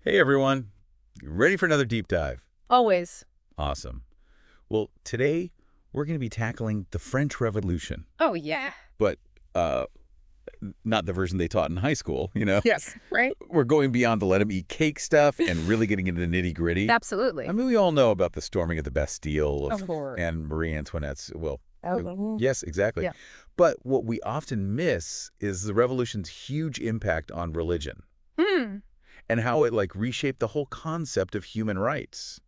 Hey everyone, ready for another deep dive? Always. Awesome. Well, today we're going to be tackling the French Revolution, Oh, yeah. but uh, not the version they taught in high school, Yes. Right? We're going beyond the let 'em eat cake stuff and really getting into the nitty-gritty. I Absolutely. mean, we all know about the storming of the Bastille Of course. and Marie Antoinette's, Oh, yes, exactly. yeah. But what we often miss is the revolution's huge impact on religion Hmm. and how it reshaped the whole concept of human rights.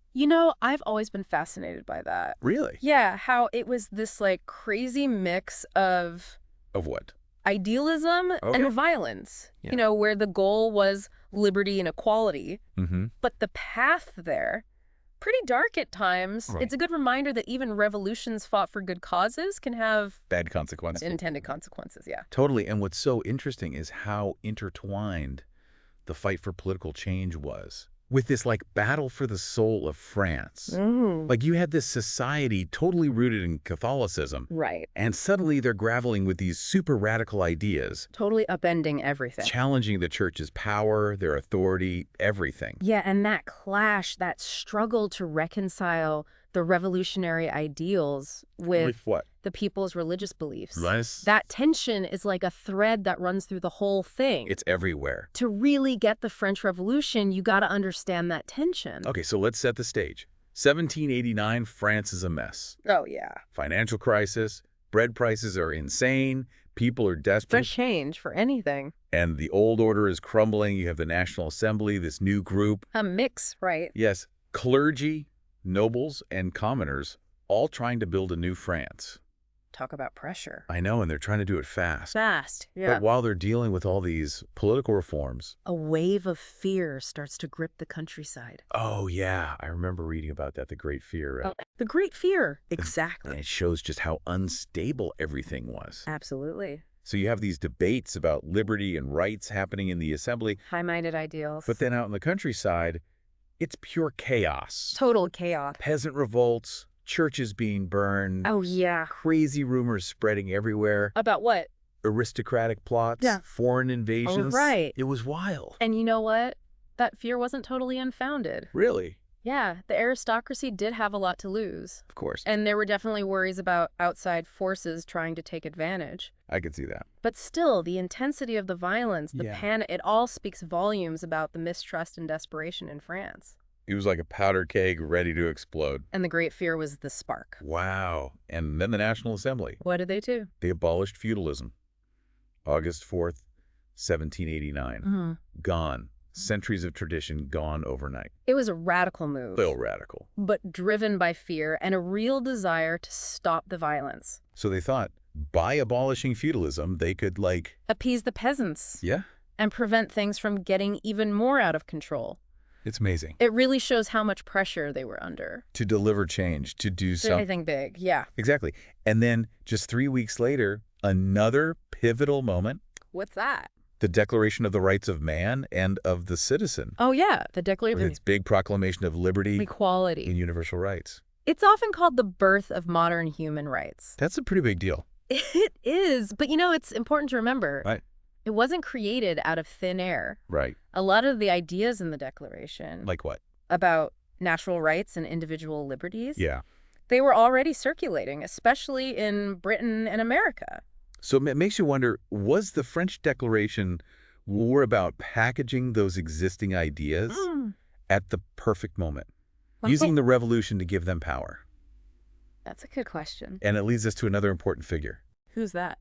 I've always been fascinated by that. Really? Yeah, how it was this crazy mix of Of what? idealism Okay. and violence, Yeah. where the goal was liberty and equality, Mm-hmm. but the path there, pretty dark at times. Right. It's a good reminder that even revolutions fought for good causes can have Bad consequences. intended consequences, yeah. Totally. And what's so interesting is how intertwined the fight for political change was with this battle for the soul of France. You had this society totally rooted in Catholicism, Right. and suddenly they're grappling with these super radical ideas, Totally upending everything. challenging the church's power, their authority, everything. Yeah, and that clash, that struggle to reconcile the revolutionary ideals with what? the people's religious beliefs. Nice. That tension is like a thread that runs through the whole thing. It's everywhere. To really get the French Revolution, you got to understand that tension. Okay, so let's set the stage. 1789, France is a mess. Oh, yeah. Financial crisis, bread prices are insane, people are For desperate, change, for anything. and the old order is crumbling. You have the National Assembly, this new group. A mix, right? Yes, clergy, nobles, and commoners all trying to build a new France. Talk about pressure. I know, and they're trying to do it fast. Fast, yeah. But while they're dealing with all these political reforms, A wave of fear starts to grip the countryside. oh yeah, I remember reading about that, the Great Fear. The Great Fear. And Exactly. it shows just how unstable everything was. Absolutely. So you have these debates about liberty and rights happening in the assembly, High-minded ideals. but then out in the countryside, it's pure chaos. Total chaos. Peasant revolts, churches being burned, Oh, yeah. crazy rumors spreading everywhere, About what? aristocratic plots, Yeah. foreign invasions. right. It was wild. And you know what? That fear wasn't totally unfounded. Really? Yeah, the aristocracy did have a lot to lose. Of course. And there were definitely worries about outside forces trying to take advantage. I could see that. But still, the intensity of the violence, the Yeah. panic, it all speaks volumes about the mistrust and desperation in France. It was like a powder keg ready to explode. And the Great Fear was the spark. Wow. And then the National Assembly. What did they do? They abolished feudalism. August 4th, 1789. Gone. Centuries of tradition gone overnight. It was a radical move. Still radical. But driven by fear and a real desire to stop the violence. So they thought by abolishing feudalism, they could Appease the peasants yeah, and prevent things from getting even more out of control. it's amazing. It really shows how much pressure they were under. To deliver change, to do something. Anything big, yeah. Exactly. And then just 3 weeks later, another pivotal moment, What's that? the Declaration of the Rights of Man and of the Citizen, Oh, yeah, the with Declaration its big proclamation of liberty of and Equality. universal rights. It's often called the birth of modern human rights. That's a pretty big deal. It is, but it's important to remember. Right. It wasn't created out of thin air. Right. A lot of the ideas in the Declaration Like what? about natural rights and individual liberties, Yeah. they were already circulating, especially in Britain and America. So it makes you wonder, was the French Declaration more about packaging those existing ideas at the perfect moment, using the revolution to give them power? That's a good question. And it leads us to another important figure, Who's that?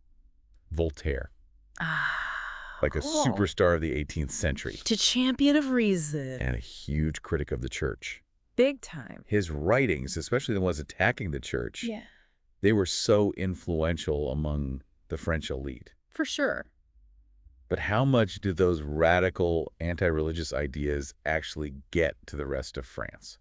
Voltaire, like a Cool. superstar of the 18th century To champion of reason. and a huge critic of the church. Big time. His writings, especially the ones attacking the church, Yeah. they were so influential among the French elite. For sure. But how much did those radical anti-religious ideas actually get to the rest of France?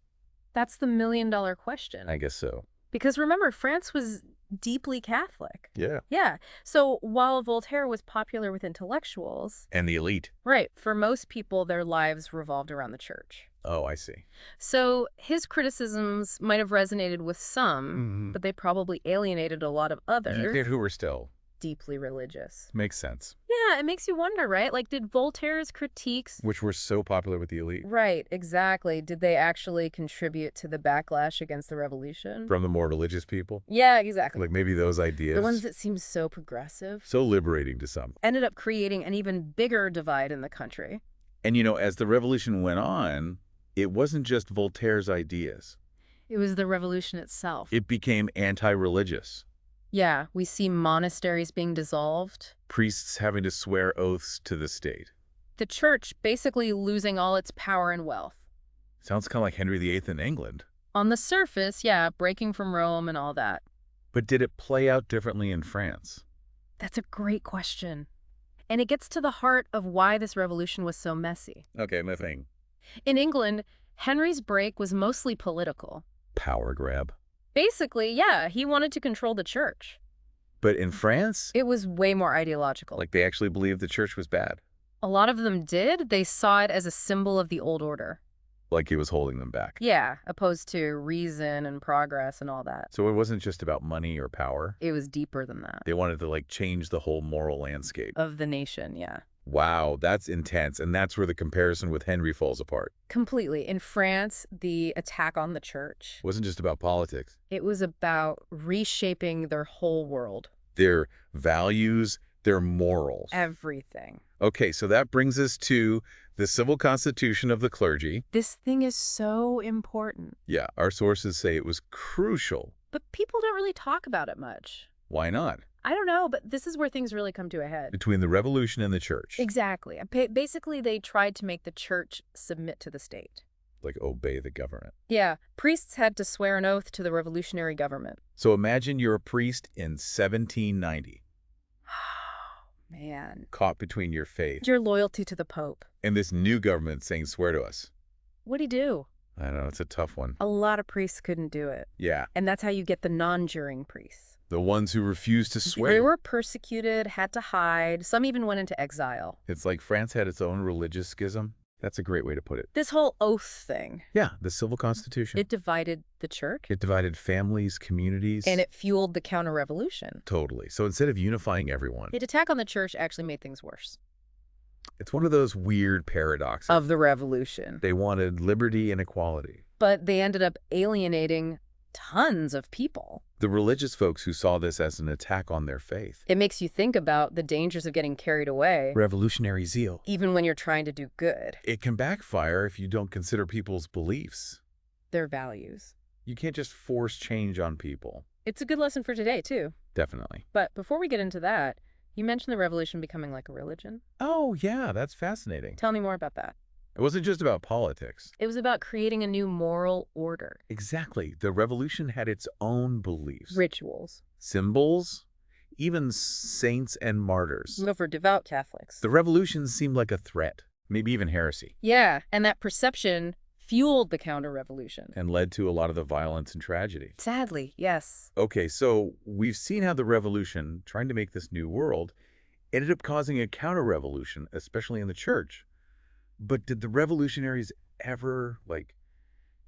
That's the million-dollar question. I guess so. Because remember, France was deeply Catholic. Yeah. Yeah. So while Voltaire was popular with intellectuals, And the elite. right, for most people, their lives revolved around the church. Oh, I see. So his criticisms might have resonated with some, but they probably alienated a lot of others. Who were still deeply religious. Makes sense. Yeah, it makes you wonder, right? Like, did Voltaire's critiques... Which were so popular with the elite. Right, exactly. Did they actually contribute to the backlash against the revolution? From the more religious people. Yeah, exactly. Like maybe those ideas. The ones that seemed so progressive. So liberating to some. Ended up creating an even bigger divide in the country. And as the revolution went on, it wasn't just Voltaire's ideas. It was the revolution itself. It became anti-religious. Yeah, we see monasteries being dissolved. Priests having to swear oaths to the state. The church basically losing all its power and wealth. Sounds kind of like Henry VIII in England. On the surface, yeah, breaking from Rome and all that. But did it play out differently in France? That's a great question. And it gets to the heart of why this revolution was so messy. Okay, my thing. In England, Henry's break was mostly political. Power grab. Basically, yeah, he wanted to control the church. But in France, It was way more ideological. like they actually believed the church was bad. A lot of them did. They saw it as a symbol of the old order. Like he was holding them back. Yeah, opposed to reason and progress and all that. So it wasn't just about money or power. It was deeper than that. They wanted to change the whole moral landscape. Of the nation, yeah. Wow, that's intense. And that's where the comparison with Henry falls apart. Completely. In France, the attack on the church, It wasn't just about politics. it was about reshaping their whole world. Their values, their morals. Everything. Okay, so that brings us to the civil constitution of the clergy. This thing is so important. Yeah, our sources say it was crucial. But people don't really talk about it much. Why not? I don't know, but this is where things really come to a head. Between the revolution and the church. Exactly. Basically, they tried to make the church submit to the state. Like obey the government. Yeah, priests had to swear an oath to the revolutionary government. So imagine you're a priest in 1790, Man. caught between your faith Your loyalty to the Pope. and this new government saying swear to us. What'd he do? I don't know, it's a tough one. A lot of priests couldn't do it. Yeah, And that's how you get the non-juring priests. the ones who refuse to swear. They were persecuted, had to hide. Some even went into exile. It's like France had its own religious schism. That's a great way to put it. This whole oath thing, Yeah, the civil constitution. it divided the church. It divided families, communities. And it fueled the counter-revolution. Totally. So instead of unifying everyone, The attack on the church actually made things worse. it's one of those weird paradoxes. Of the revolution. They wanted liberty and equality. But they ended up alienating tons of people. The religious folks who saw this as an attack on their faith. It makes you think about the dangers of getting carried away, Revolutionary zeal. even when you're trying to do good. It can backfire if you don't consider people's beliefs. Their values. You can't just force change on people. It's a good lesson for today, too. Definitely. But before we get into that, you mentioned the revolution becoming like a religion. Oh, yeah, that's fascinating. Tell me more about that. It wasn't just about politics. It was about creating a new moral order. Exactly. The revolution had its own beliefs. Rituals. Symbols, even saints and martyrs. No, for devout Catholics. The revolution seemed like a threat, maybe even heresy, Yeah, and that perception fueled the counter-revolution. and led to a lot of the violence and tragedy. Sadly, yes. Okay, so we've seen how the revolution, trying to make this new world, ended up causing a counter-revolution, especially in the church. But did the revolutionaries ever,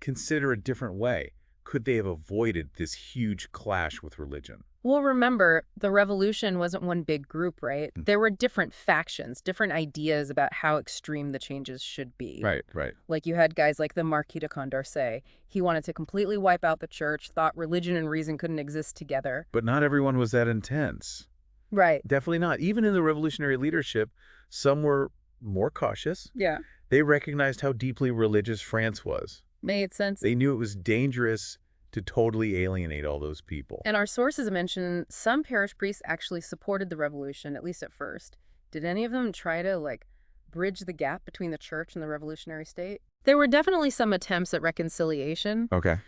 consider a different way? Could they have avoided this huge clash with religion? Well, remember, the revolution wasn't one big group, right? There were different factions, different ideas about how extreme the changes should be. Right. Like you had guys like the Marquis de Condorcet. He wanted to completely wipe out the church, thought religion and reason couldn't exist together. But not everyone was that intense. Right. Definitely not. Even in the revolutionary leadership, some were more cautious. Yeah. They recognized how deeply religious France was. Made sense. They knew it was dangerous to totally alienate all those people. And our sources mention some parish priests actually supported the revolution, at least at first. Did any of them try to, bridge the gap between the church and the revolutionary state? There were definitely some attempts at reconciliation, Okay.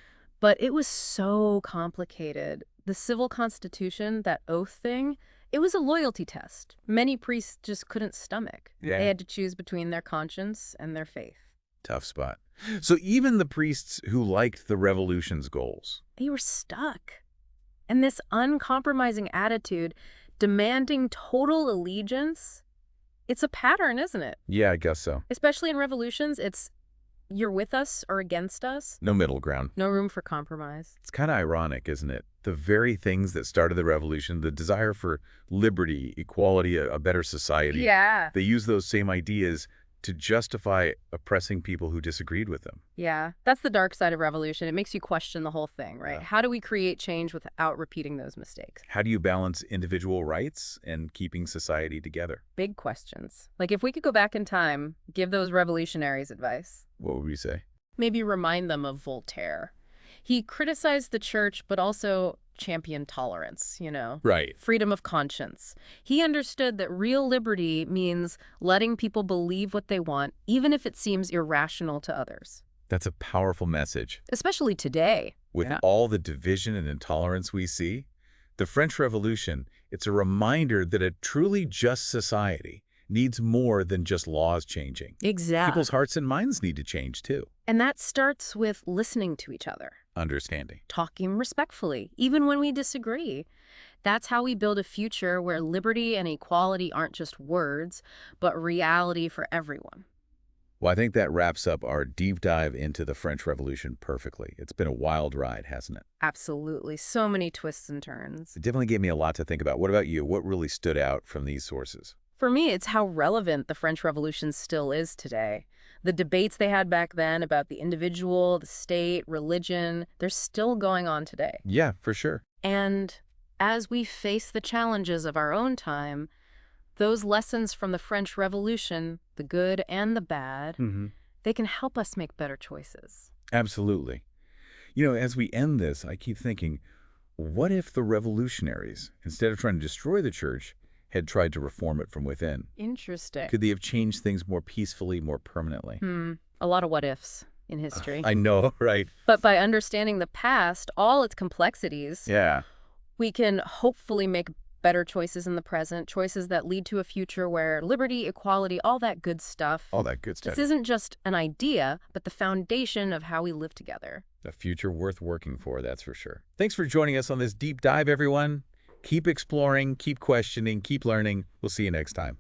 but it was so complicated. The civil constitution, that oath thing, it was a loyalty test. Many priests just couldn't stomach. Yeah. They had to choose between their conscience and their faith. Tough spot. So even the priests who liked the revolution's goals. They were stuck. And this uncompromising attitude, demanding total allegiance, it's a pattern, isn't it? Yeah, I guess so. Especially in revolutions, it's You're with us or against us. No middle ground. No room for compromise. It's kind of ironic, isn't it? The very things that started the revolution, the desire for liberty, equality, a better society, Yeah. they use those same ideas to justify oppressing people who disagreed with them. Yeah. That's the dark side of revolution. It makes you question the whole thing, right? Yeah. How do we create change without repeating those mistakes? How do you balance individual rights and keeping society together? Big questions. Like if we could go back in time, give those revolutionaries advice. What would we say? Maybe remind them of Voltaire. He criticized the church, but also championed tolerance, Right. freedom of conscience. He understood that real liberty means letting people believe what they want, even if it seems irrational to others. That's a powerful message. Especially today. With Yeah. all the division and intolerance we see, the French Revolution, it's a reminder that a truly just society needs more than just laws changing. Exactly. People's hearts and minds need to change too. And that starts with listening to each other, Understanding. talking respectfully, even when we disagree. That's how we build a future where liberty and equality aren't just words, but reality for everyone. Well, I think that wraps up our deep dive into the French Revolution perfectly. It's been a wild ride, hasn't it? Absolutely. So many twists and turns. It definitely gave me a lot to think about. What about you? What really stood out from these sources? For me, it's how relevant the French Revolution still is today. The debates they had back then about the individual, the state, religion, they're still going on today. Yeah, for sure. And as we face the challenges of our own time, those lessons from the French Revolution, the good and the bad, they can help us make better choices. Absolutely. As we end this, I keep thinking, what if the revolutionaries, instead of trying to destroy the church, had tried to reform it from within? Interesting. Could they have changed things more peacefully, more permanently? A lot of what ifs in history. I know, right? But by understanding the past, all its complexities, Yeah. we can hopefully make better choices in the present, choices that lead to a future where liberty, equality, all that good stuff. All that good stuff. This isn't just an idea, but the foundation of how we live together. A future worth working for, that's for sure. Thanks for joining us on this deep dive, everyone. Keep exploring, keep questioning, keep learning. We'll see you next time.